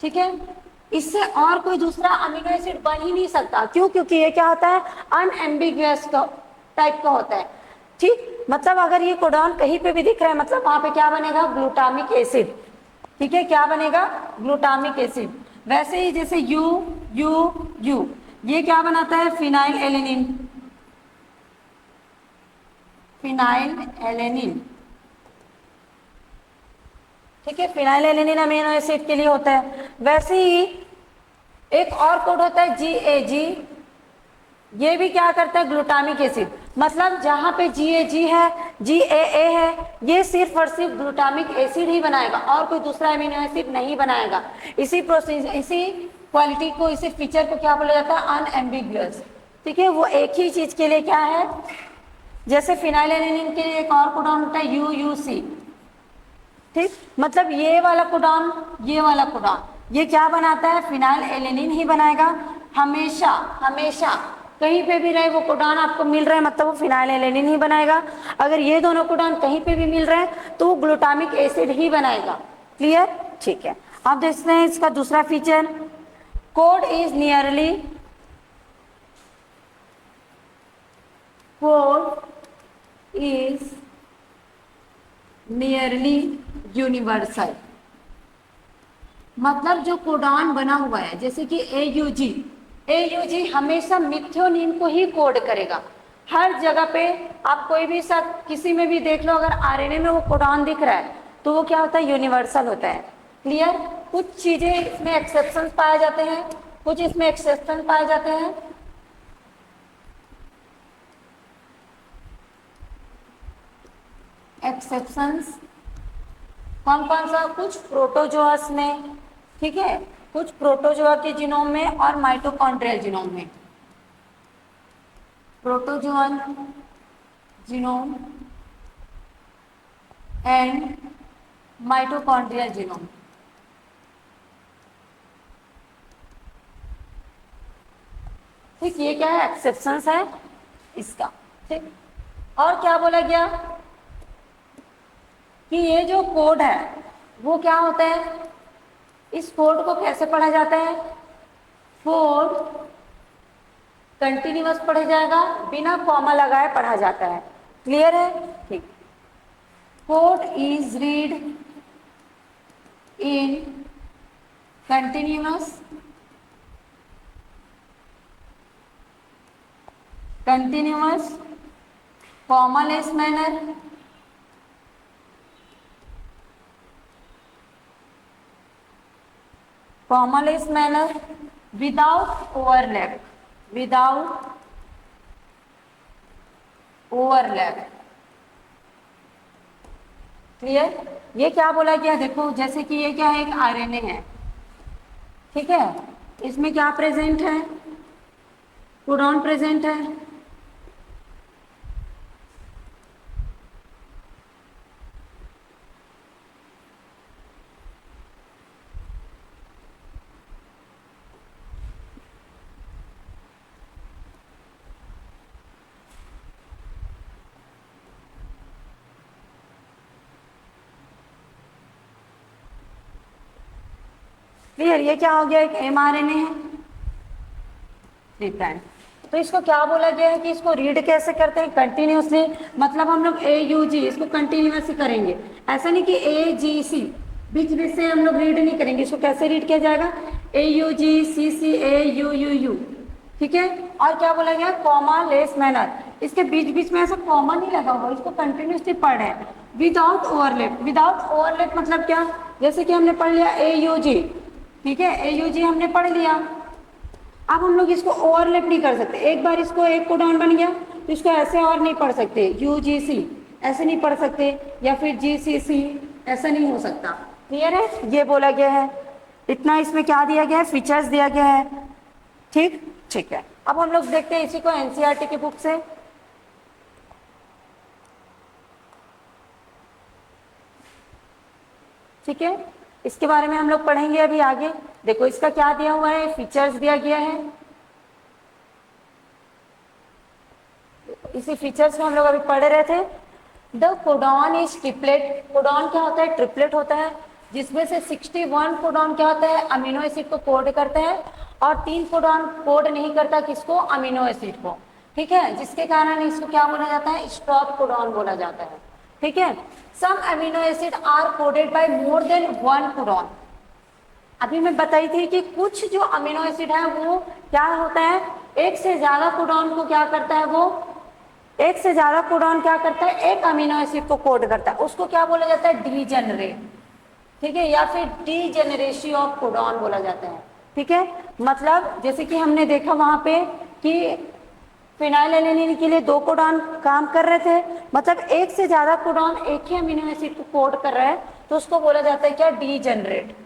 ठीक है, इससे और कोई दूसरा अमीनो एसिड बन ही नहीं सकता। क्यों? क्योंकि ये क्या होता है? अनएम्बिगुअस टाइप का होता है। ठीक, मतलब अगर ये कोडॉन कहीं पे भी दिख रहा है मतलब वहां पे क्या बनेगा? Glutamic acid. ठीक है, क्या बनेगा? Glutamic acid. वैसे ही जैसे यू ये क्या बनाता है? Phenyl alanine. ठीक है, फिनाइल एलेनिन अमीनो एसिड के लिए होता है। वैसे ही एक और कोड होता है GAG। ये भी क्या करता है? Glutamic acid. मतलब जहां पे GAG है, GAA है, ये सिर्फ और सिर्फ ग्लूटामिक एसिड ही बनाएगा और कोई दूसरा अमीनो एसिड नहीं बनाएगा। इसी प्रोसेस, इसी क्वालिटी को, इसी फीचर को क्या बोला जाता है? अनएम्बिगुअस। ठीक है, वो एक ही चीज के लिए क्या है? जैसे फिनाइल एलेनिन के लिए एक और कोडॉन होता है UUC। ठीक, मतलब ये वाला कोडॉन ये क्या बनाता है? फिनाइल एलेनिन ही बनाएगा। हमेशा कहीं पे भी रहे वो कोडॉन आपको मिल रहा है मतलब वो फिनाइल एलेनिन ही बनाएगा। अगर ये दोनों कोडॉन कहीं पे भी मिल रहे हैं तो वो ग्लूटामिक एसिड ही बनाएगा। क्लियर? ठीक है, अब देखते हैं इसका दूसरा feature. Code is nearly universal. मतलब जो कोडॉन बना हुआ है जैसे कि AUG हमेशा मिथ्योनिन को ही कोड करेगा। हर जगह पे आप कोई भी सब किसी में भी देख लो, अगर RNA में वो कोडॉन दिख रहा है तो वो क्या होता है? यूनिवर्सल होता है। क्लियर? कुछ चीजें इसमें एक्सेप्शन पाए जाते हैं, कुछ इसमें एक्सेप्शन पाए जाते हैं। एक्सेप्शंस कौन कौन सा, कुछ प्रोटोजोअस में, ठीक है, कुछ प्रोटोजोआ के जीनोम में और माइटोकॉन्ड्रियल जीनोम में, protozoan genome and mitochondrial genome. ठीक, ये क्या है, एक्सेप्शंस है इसका। ठीक, और क्या बोला गया कि ये जो कोड है वो क्या होता है, इस कोड को कैसे पढ़ा जाता है, कोड कंटिन्यूअस पढ़ा जाएगा, बिना कॉमा लगाए पढ़ा जाता है। क्लियर है? ठीक, code is read in continuous commaless manner without overlap, clear? ये क्या बोला गया, देखो जैसे कि ये क्या है, एक आरएनए है, ठीक है, इसमें क्या प्रेजेंट है, कोडॉन प्रेजेंट है, क्लियर? ये क्या हो गया, एक एमआरएनए है, 3 प्राइम। तो इसको क्या बोला गया है कि इसको रीड कैसे करते हैं, कंटिन्यूसली, मतलब हम लोग AUG इसको कंटिन्यूसली करेंगे, ऐसा नहीं कि AGC बीच बीच से हम लोग रीड नहीं करेंगे। इसको कैसे रीड किया जाएगा, AUGCCAUUU, ठीक है। और क्या बोला गया, कॉमा लेस मैनर, इसके बीच बीच में ऐसा कॉमा नहीं लगा हुआ, इसको कंटिन्यूसली पढ़ रहे हैं विदाउट ओवरलैप। विदाउट ओवरलैप मतलब क्या, जैसे कि हमने पढ़ लिया AUG, ठीक है, AUG हमने पढ़ लिया, अब हम लोग इसको ओवरलैप नहीं कर सकते। एक बार इसको एक कोडॉन बन गया तो इसको ऐसे और नहीं पढ़ सकते, UGC ऐसे नहीं पढ़ सकते, या फिर GCC ऐसा नहीं हो सकता। क्लियर है? ये बोला गया है, इतना इसमें क्या दिया गया है, फीचर्स दिया गया है। ठीक, ठीक है। अब हम लोग देखते हैं इसी को NCERT की बुक से। ठीक है, इसके बारे में हम लोग पढ़ेंगे अभी आगे। देखो इसका क्या दिया हुआ है, फीचर्स दिया गया है, इसी फीचर्स को हम लोग अभी पढ़ रहे थे। The codon is triplet, codon क्या होता है, ट्रिपलेट होता है, जिसमें से 61 कोडॉन क्या होता है, अमीनो एसिड को कोड करता है, और 3 कोडॉन कोड नहीं करता, किसको, अमीनो एसिड को, ठीक है, जिसके कारण इसको क्या बोला जाता है, स्टॉप कोडॉन बोला जाता है। ठीक है, some amino acid are coded by more than 1 codon. अभी मैं बताई थी कि कुछ जो अमीनो एसिड है वो क्या होता है, एक से ज्यादा कोडॉन को क्या करता है, वो एक से ज्यादा कोडॉन क्या करता है, एक अमीनो एसिड को कोड करता है, उसको क्या बोला जाता है, डीजेनरेट, ठीक है, या फिर डीजेनरेसी ऑफ कोडॉन बोला जाता है। ठीक है, मतलब जैसे कि हमने देखा वहां पे कि फिनाइलएलेनिन के लिए 2 कोडॉन काम कर रहे थे, मतलब एक से ज्यादा कोडॉन एक ही अमीनो एसिड को कोड कर रहा है, तो उसको बोला जाता है क्या, डीजेनरेट।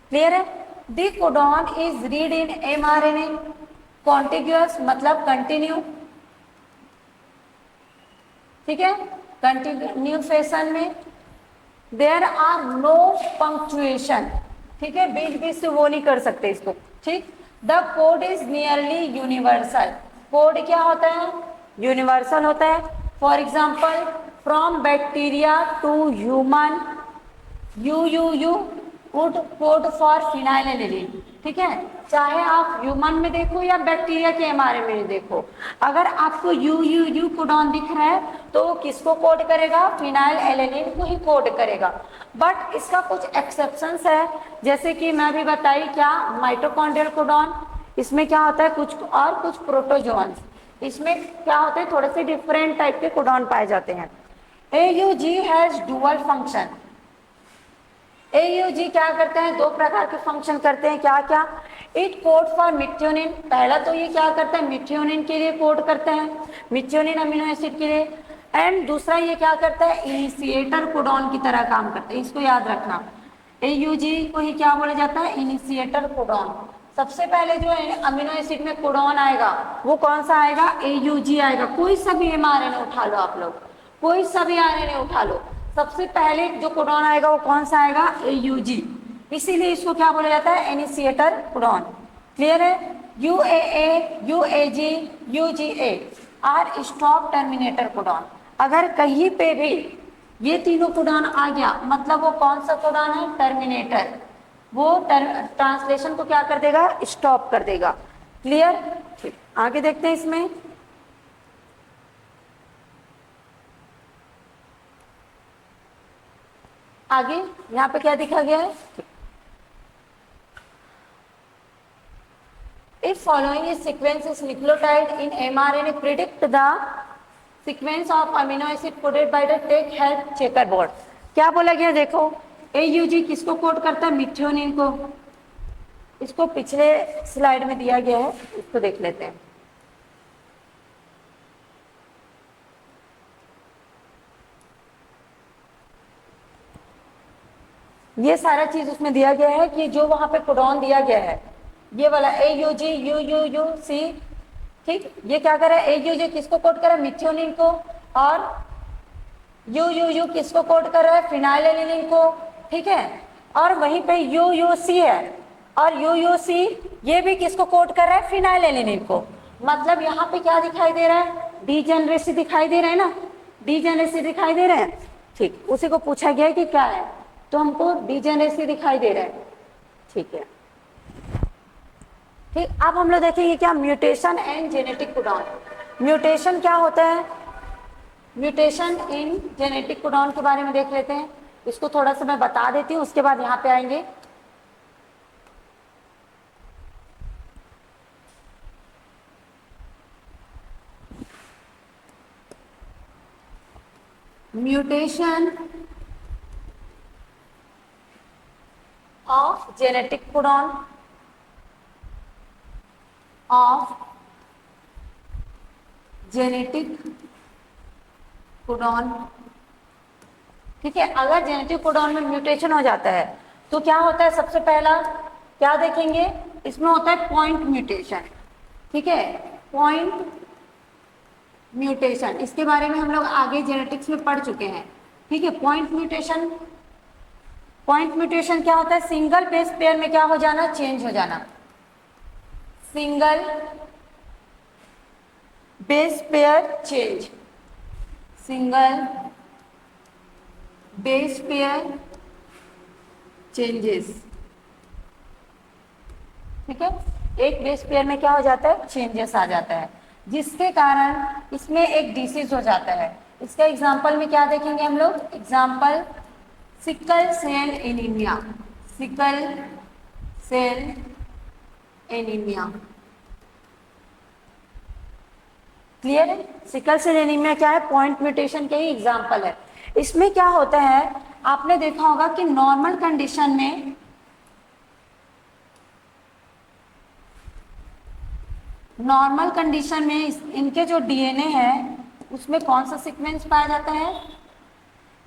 क्लियर है? The codon is read in mRNA contiguous, मतलब कंटिन्यू, ठीक है, कंटिन्यू फैशन में, देयर आर नो पंक्चुएशन, ठीक है, बीच बीच से वो नहीं कर सकते इसको। ठीक, the code is nearly universal, code क्या होता है, यूनिवर्सल होता है। For example, from bacteria to human, UUU would code for phenylalanine, ठीक है, चाहे आप ह्यूमन में देखो या बैक्टीरिया के mRNA में देखो, अगर आपको UUU कोडॉन दिख रहा है तो किसको कोड करेगा, फिनाइलएलेनिन को ही कोड करेगा। बट इसका कुछ एक्सेप्शंस है, जैसे कि मैं भी बताई क्या, माइटोकॉन्ड्रियल कोडॉन, इसमें क्या होता है, कुछ और कुछ प्रोटोजोन्स, इसमें क्या होते हैं, थोड़े से डिफरेंट टाइप के कोडॉन पाए जाते हैं। AUG has dual function, AUG क्या करते हैं, 2 प्रकार के फंक्शन करते हैं, क्या क्या, इट कोड फॉर मिथ्योनिन, पहला तो ये क्या करता है, मिथ्योनिन के लिए कोड करता है, मिथ्योनिन अमीनो एसिड के लिए। एंड दूसरा ये क्या करता है, इनिशिएटर कोडॉन की तरह काम करता है, इसको याद रखना। AUG को ही क्या बोला जाता है, इनिशिएटर कोडॉन। सबसे पहले जो अमीनो एसिड में कोडॉन आएगा वो कौन सा आएगा, AUG आएगा। कोई सा भी mRNA उठा लो आप लोग, कोई सा भी RNA उठा लो, सबसे पहले जो कोडॉन आएगा वो कौन सा आएगा, AUG। इसीलिए इसको क्या बोला जाता है, इनिशिएटर कोडॉन। क्लियर है। UAA, UAG, UGA are stop terminator codon. अगर कहीं पे भी ये तीनों कोडॉन आ गया मतलब वो कौन सा कोडॉन है, टर्मिनेटर। वो ट्रांसलेशन को क्या कर देगा, स्टॉप कर देगा। क्लियर। ठीक, आगे देखते हैं इसमें। आगे यहाँ पे क्या दिखा गया है, if following is sequence is nucleotide in mRNA predict the sequence of amino acid coded by the take help checkerboard। क्या बोला गया, देखो AUG किसको कोड करता है, मिथ्योनिन को। इसको पिछले स्लाइड में दिया गया है, इसको देख लेते हैं। ये सारा चीज उसमें दिया गया है कि जो वहां पे कोडॉन दिया गया है ये वाला AUG UUUC, ठीक, ये क्या कर रहा है, AUG किसको कोड कर रहा है, मिथ्योनिन को, और UUU किसको कोड कर रहा है, फिनाइलएलानाइन को, ठीक है। और वहीं पे UUC है और UUC ये भी किसको कोड कर रहा है, फिनाइलएलानाइन को। मतलब यहाँ पे क्या दिखाई दे रहा है, डीजेनरेसी दिखाई दे रहा है ना, डीजेनरेसी दिखाई दे रहा है। ठीक, उसी को पूछा गया है कि क्या है, तो हमको डीजेनरेसी दिखाई दे रहा है। ठीक है, ठीक। अब हम लोग देखेंगे क्या, mutation and genetic codon. Mutation क्या होता है, म्यूटेशन इन जेनेटिक कोडॉन के बारे में देख लेते हैं। इसको थोड़ा सा मैं बता देती हूँ, उसके बाद यहाँ पे आएंगे। Mutation of genetic codon of genetic codon, ठीक है। अगर जेनेटिक कोडॉन में म्यूटेशन हो जाता है तो क्या होता है, सबसे पहला क्या देखेंगे, इसमें होता है पॉइंट म्यूटेशन, ठीक है, पॉइंट म्यूटेशन। इसके बारे में हम लोग आगे जेनेटिक्स में पढ़ चुके हैं, ठीक है। पॉइंट म्यूटेशन, पॉइंट म्यूटेशन क्या होता है, सिंगल बेस पेयर में क्या हो जाना, चेंज हो जाना। Single base pair change, single base pair changes, ठीक है। एक बेस पेयर में क्या हो जाता है, चेंजेस आ जाता है, जिसके कारण इसमें एक डिसीज हो जाता है। इसका एग्जांपल में क्या देखेंगे हम लोग, example sickle cell anaemia, sickle cell anaemia. Clear है। सिकल सेल एनीमिया क्या है, पॉइंट म्यूटेशन के ही एग्जांपल है। इसमें क्या होता है, आपने देखा होगा कि नॉर्मल कंडीशन में इनके जो डीएनए है उसमें कौन सा सीक्वेंस पाया जाता है,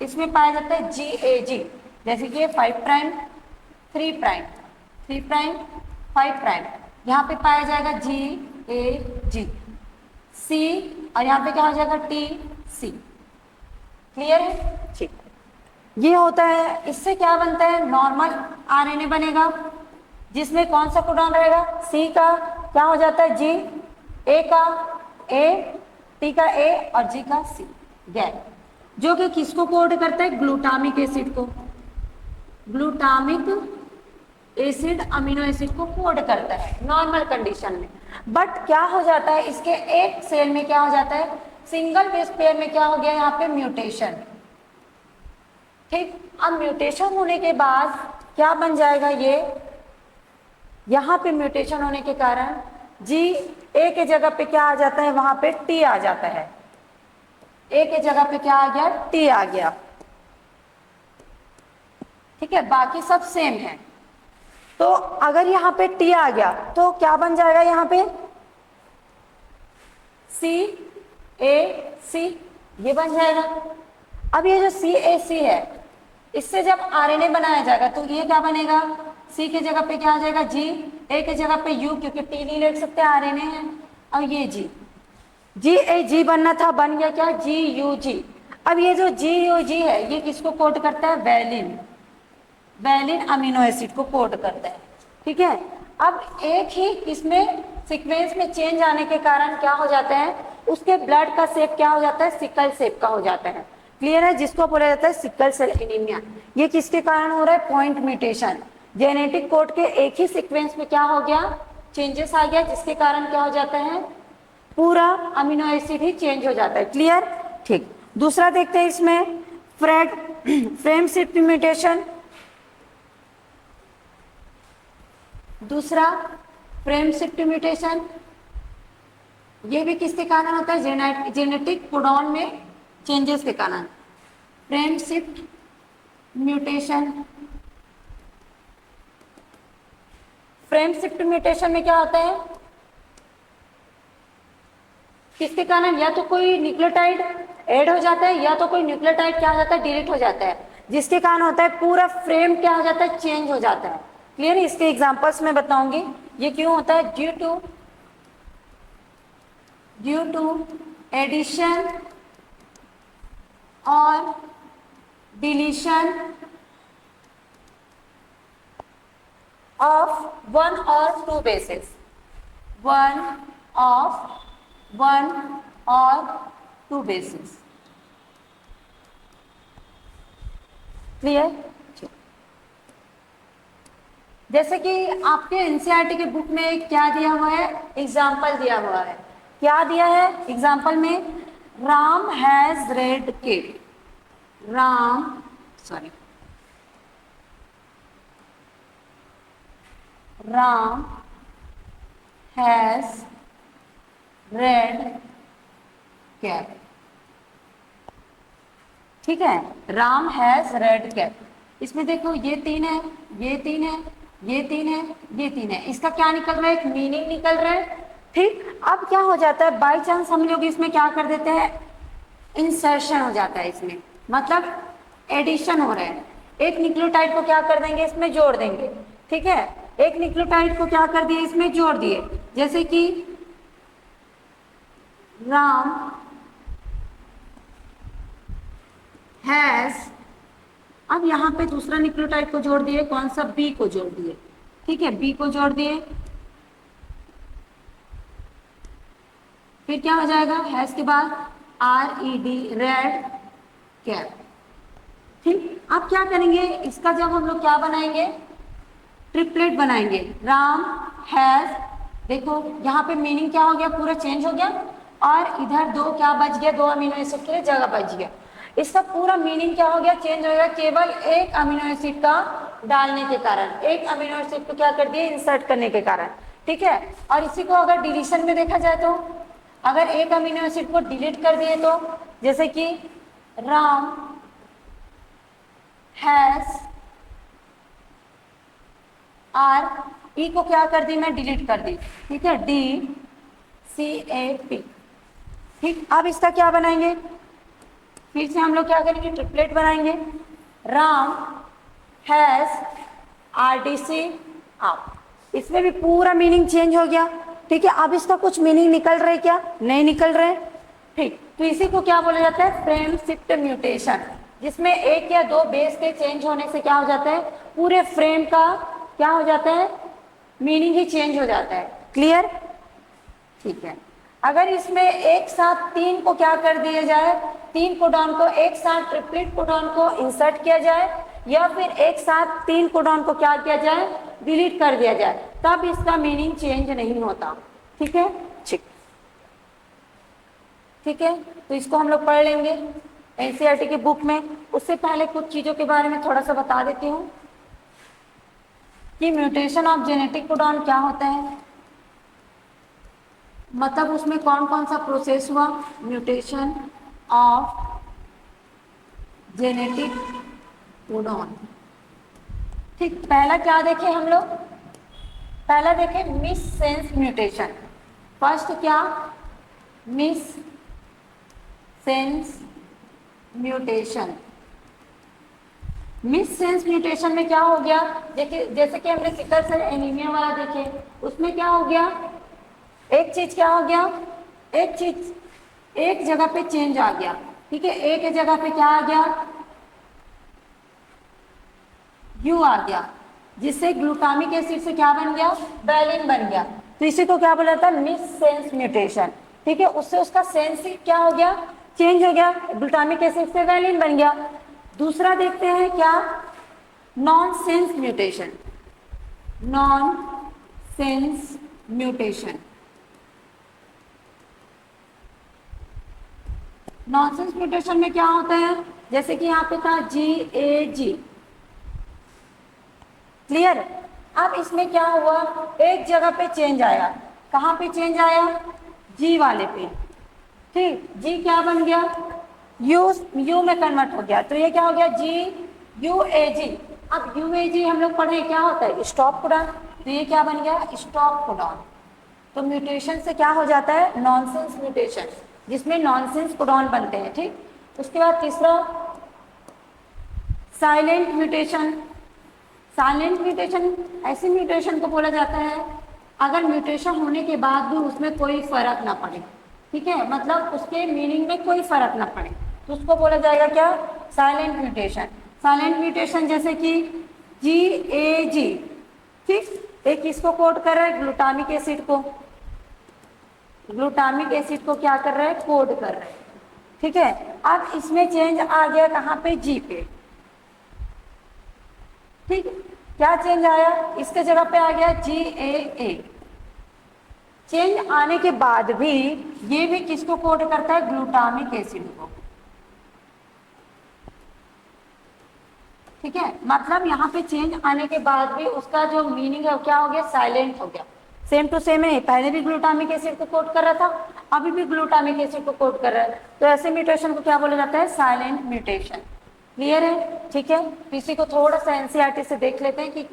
इसमें पाया जाता है GAG। जैसे कि 5 प्राइम 3 प्राइम 3 प्राइम 5 प्राइम, यहाँ पे पाया जाएगा GAG C, और यहाँ पे क्या हो जाएगा TC। क्लियर है, ठीक। ये होता है, इससे क्या बनता है, नॉर्मल RNA बनेगा जिसमें कौन सा कोडॉन रहेगा, C का क्या हो जाता है G, A का A, T का A और G का C, गैप, जो कि किसको कोड करता है, ग्लूटामिक एसिड को, ग्लूटामिक एसिड अमीनो एसिड को कोड करता है नॉर्मल कंडीशन में। बट क्या हो जाता है, इसके एक सेल में क्या हो जाता है, सिंगल बेस पेयर में क्या हो गया, यहाँ पे म्यूटेशन, ठीक। अब म्यूटेशन होने के बाद क्या बन जाएगा, ये यहाँ पे म्यूटेशन होने के कारण G A के जगह पे क्या आ जाता है, वहां पे T आ जाता है, A के जगह पे क्या आ गया, T आ गया, ठीक है। बाकी सब सेम है। तो अगर यहाँ पे T आ गया तो क्या बन जाएगा, यहाँ पे C A C, ये बन जाएगा। अब ये जो CAC है, इससे जब RNA बनाया जाएगा तो ये क्या बनेगा, C की जगह पे क्या आ जाएगा G, A की जगह पे U, क्योंकि T नहीं लिख सकते, RNA है। अब ये GAG बनना था, बन गया क्या GUG। अब ये जो GUG है ये किसको कोड करता है, वैलिन, वैलिन अमीनो एसिड को कोड करता है। ठीक है, अब एक ही इसमें सीक्वेंस में चेंज आने के कारण क्या हो जाता है, उसके ब्लड का शेप क्या हो जाता है, सिकल शेप का हो जाता है। क्लियर है, जिसको बोला जाता है सिकल सेल एनीमिया। ये किसके कारण हो रहा है, पॉइंट म्यूटेशन, जेनेटिक कोड के एक ही सीक्वेंस में क्या हो गया, चेंजेस आ गया, जिसके कारण क्या हो जाता है, पूरा अमीनो एसिड ही चेंज हो जाता है। क्लियर, ठीक। दूसरा देखते हैं इसमें फ्रेम शिफ्ट म्यूटेशन। दूसरा फ्रेम शिफ्ट म्यूटेशन, ये भी किसके कारण होता है, जेनेटिक कोडॉन में चेंजेस के कारण। Frame shift mutation, frame shift mutation में क्या होता है, किसके कारण, या तो कोई न्यूक्लियोटाइड ऐड हो जाता है या तो कोई न्यूक्लियोटाइड क्या हो जाता है, डिलीट हो जाता है, जिसके कारण होता है पूरा फ्रेम क्या हो जाता है, चेंज हो जाता है। क्लियर, इसके एग्जांपल्स मैं बताऊंगी ये क्यों होता है, ड्यू टू एडिशन और डिलीशन ऑफ वन और टू बेसिस, वन और टू बेसिस। क्लियर, जैसे कि आपके एनसीईआरटी के बुक में क्या दिया हुआ है, एग्जाम्पल दिया हुआ है। क्या दिया है एग्जाम्पल में, Ram has red cake, Ram has red cap. ठीक है, राम हैज रेड कैप। इसमें देखो ये तीन है, ये तीन है, ये तीन है, ये तीन है, इसका क्या निकल रहा है, एक मीनिंग निकल रहा है। ठीक, अब क्या हो जाता है, बाई चांस हम लोग इसमें क्या कर देते हैं, इंसर्शन हो जाता है इसमें, मतलब एडिशन हो रहा है। एक न्यूक्लियोटाइड को क्या कर देंगे, इसमें जोड़ देंगे। ठीक है, एक न्यूक्लियोटाइड को क्या कर दिया, इसमें जोड़ दिए, जैसे कि राम हैज, अब यहाँ पे दूसरा न्यूक्लियोटाइड को जोड़ दिए, कौन सा, बी को जोड़ दिए। ठीक है, बी को जोड़ दिए, फिर क्या हो जाएगा, हैज के बाद RED, रेड कैप। ठीक, अब क्या करेंगे, इसका जब हम लोग क्या बनाएंगे, ट्रिपलेट बनाएंगे, राम हैज, देखो यहाँ पे मीनिंग क्या हो गया, पूरा चेंज हो गया, और इधर दो क्या बच गया, दो अमीनो एसिड के लिए जगह बच गया। इसका पूरा मीनिंग क्या हो गया, चेंज हो गया, केवल एक अमीनो एसिड का डालने के कारण, एक अमीनो एसिड को क्या कर दिया, इंसर्ट करने के कारण। ठीक है, और इसी को अगर डिलीशन में देखा जाए तो, अगर एक अमीनो एसिड को डिलीट कर दिए तो, जैसे कि राम हैज RE को क्या कर दी, मैं डिलीट कर दी। ठीक है, DCAP। ठीक, अब इसका क्या बनाएंगे, फिर से हम लोग क्या करेंगे, ट्रिपलेट बनाएंगे, राम हैज RDC आप, इसमें भी पूरा मीनिंग चेंज हो गया। ठीक है, अब इसका कुछ मीनिंग निकल रहा है क्या, नहीं निकल रहे। ठीक, तो इसी को क्या बोला जाता है, फ्रेम शिफ्ट म्यूटेशन, जिसमें एक या दो बेस के चेंज होने से क्या हो जाता है, पूरे फ्रेम का क्या हो जाता है, मीनिंग ही चेंज हो जाता है। क्लियर, ठीक है। अगर इसमें एक साथ तीन को क्या कर दिया जाए, तीन कोडॉन को एक साथ ट्रिपलेट कोडॉन को इंसर्ट किया जाए, या फिर एक साथ तीन कोडॉन को क्या किया जाए, डिलीट कर दिया जाए, तब इसका मीनिंग चेंज नहीं होता। ठीक है, ठीक है, तो इसको हम लोग पढ़ लेंगे एनसीईआरटी की बुक में। उससे पहले कुछ चीजों के बारे में थोड़ा सा बता देती हूँ कि म्यूटेशन ऑफ जेनेटिक कोडॉन क्या होता है, मतलब उसमें कौन कौन सा प्रोसेस हुआ, म्यूटेशन ऑफ जेनेटिक कोडॉन। ठीक, पहला क्या देखे हम लोग, पहला देखे मिससेंस म्यूटेशन। फर्स्ट क्या, miss sense mutation. Miss sense mutation में क्या हो गया, देखिए जैसे कि हमने सिकल सेल एनीमिया वाला देखे, उसमें क्या हो गया, एक चीज क्या हो गया, एक चीज एक जगह पे चेंज आ गया, ठीक है, एक जगह पे क्या आ गया, यू आ गया, जिससे ग्लूटामिक एसिड से क्या बन गया, वैलिन बन गया। तो इसी को क्या बोला जाता है, मिस सेंस म्यूटेशन, ठीक है, उससे उसका सेंस क्या हो गया, चेंज हो गया, ग्लूटामिक एसिड से वैलिन बन गया। दूसरा देखते हैं क्या, non sense mutation. Non sense mutation, nonsense mutation में क्या होता है, जैसे कि यहाँ पे था GAG, क्लियर। अब इसमें क्या हुआ, एक जगह पे चेंज आया, कहाँ पे चेंज आया, G वाले पे, ठीक, G क्या बन गया, U में कन्वर्ट हो गया, तो ये क्या हो गया, GUAG। अब UAG हम लोग पढ़े क्या होता है, स्टॉप कोडॉन, तो ये क्या बन गया, स्टॉप कोडॉन। तो म्यूटेशन से क्या हो जाता है, नॉनसेंस म्यूटेशन, जिसमें नॉनसेंस कोडॉन बनते हैं, ठीक। उसके बाद तीसरा साइलेंट म्यूटेशन। साइलेंट म्यूटेशन ऐसे म्यूटेशन को बोला जाता है अगर म्यूटेशन होने के बाद भी उसमें कोई फर्क ना पड़े, ठीक है, मतलब उसके मीनिंग में कोई फर्क ना पड़े, तो उसको बोला जाएगा क्या, साइलेंट म्यूटेशन। साइलेंट म्यूटेशन जैसे कि GAG, ठीक, एक इसको कोड कर रहा है, ग्लूटामिक एसिड को, ग्लूटामिक एसिड को क्या कर रहा है, कोड कर रहा है, ठीक है। अब इसमें चेंज आ गया कहाँ पे, G पे, ठीक, क्या चेंज आया, इसके जगह पे आ गया GAA। चेंज आने के बाद भी ये भी किसको कोड करता है, ग्लूटामिक एसिड को, ठीक है, मतलब यहाँ पे चेंज आने के बाद भी उसका जो मीनिंग है क्या हो गया, साइलेंट हो गया। सेम टू सेम है, पहले भी ग्लूटामिक एसिड को कोड कर रहा था, अभी भी ग्लूटामिक एसिड को कोड कर रहा है, तो ऐसे म्यूटेशन को क्या बोला जाता है, साइलेंट म्यूटेशन। क्लियर है, ठीक है। इसी को थोड़ा सा एनसीईआरटी से देख लेते हैं कि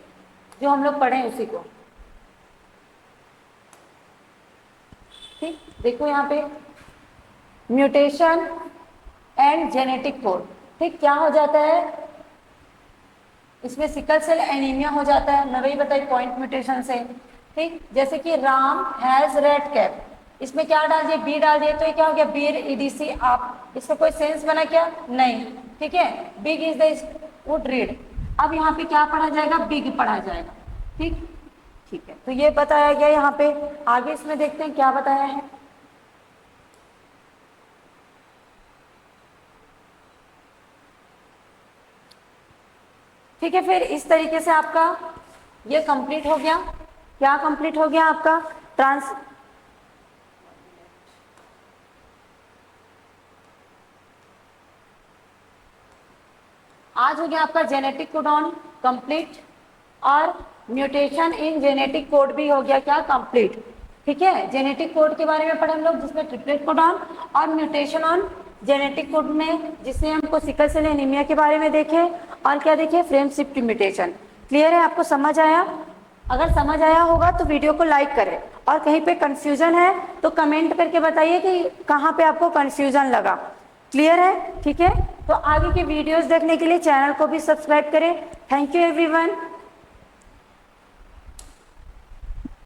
जो हम लोग पढ़े उसी को, ठीक, देखो यहाँ पे म्यूटेशन एंड जेनेटिक कोड, ठीक, क्या हो जाता है, इसमें सिकल सेल एनीमिया हो जाता है, मैं वही बताई पॉइंट म्यूटेशन से, ठीक। जैसे कि राम हैज रेड कैप, इसमें क्या डाल दिए, बी डाल दिए, तो ये क्या हो गया, बीर EDC आप, इसका कोई सेंस बना क्या, नहीं, ठीक है, big is the wood read. अब यहाँ पे क्या पढ़ा जाएगा, बिग पढ़ा जाएगा, ठीक, ठीक है, तो ये बताया गया यहाँ पे। आगे इसमें देखते हैं क्या बताया है, ठीक है। फिर इस तरीके से आपका ये कंप्लीट हो गया, क्या कंप्लीट हो गया आपका आज हो गया आपका जेनेटिक कोडॉन कंप्लीट, और म्यूटेशन इन जेनेटिक कोड भी हो गया क्या, कंप्लीट, ठीक है। जेनेटिक कोड के बारे में पढ़े हम लोग, जिसमें ट्रिपलेट कोडॉन और म्यूटेशन ऑन जेनेटिक कोड में, जिससे हमको सिकल सेल एनीमिया के बारे में देखे, और क्या देखे, फ्रेम शिफ्ट म्यूटेशन। क्लियर है, आपको समझ आया, अगर समझ आया होगा तो वीडियो को लाइक करें, और कहीं पे कंफ्यूजन है तो कमेंट करके बताइए कि कहाँ पे आपको कंफ्यूजन लगा। क्लियर है, ठीक है। तो आगे के वीडियोस देखने के लिए चैनल को भी सब्सक्राइब करें। Thank you everyone.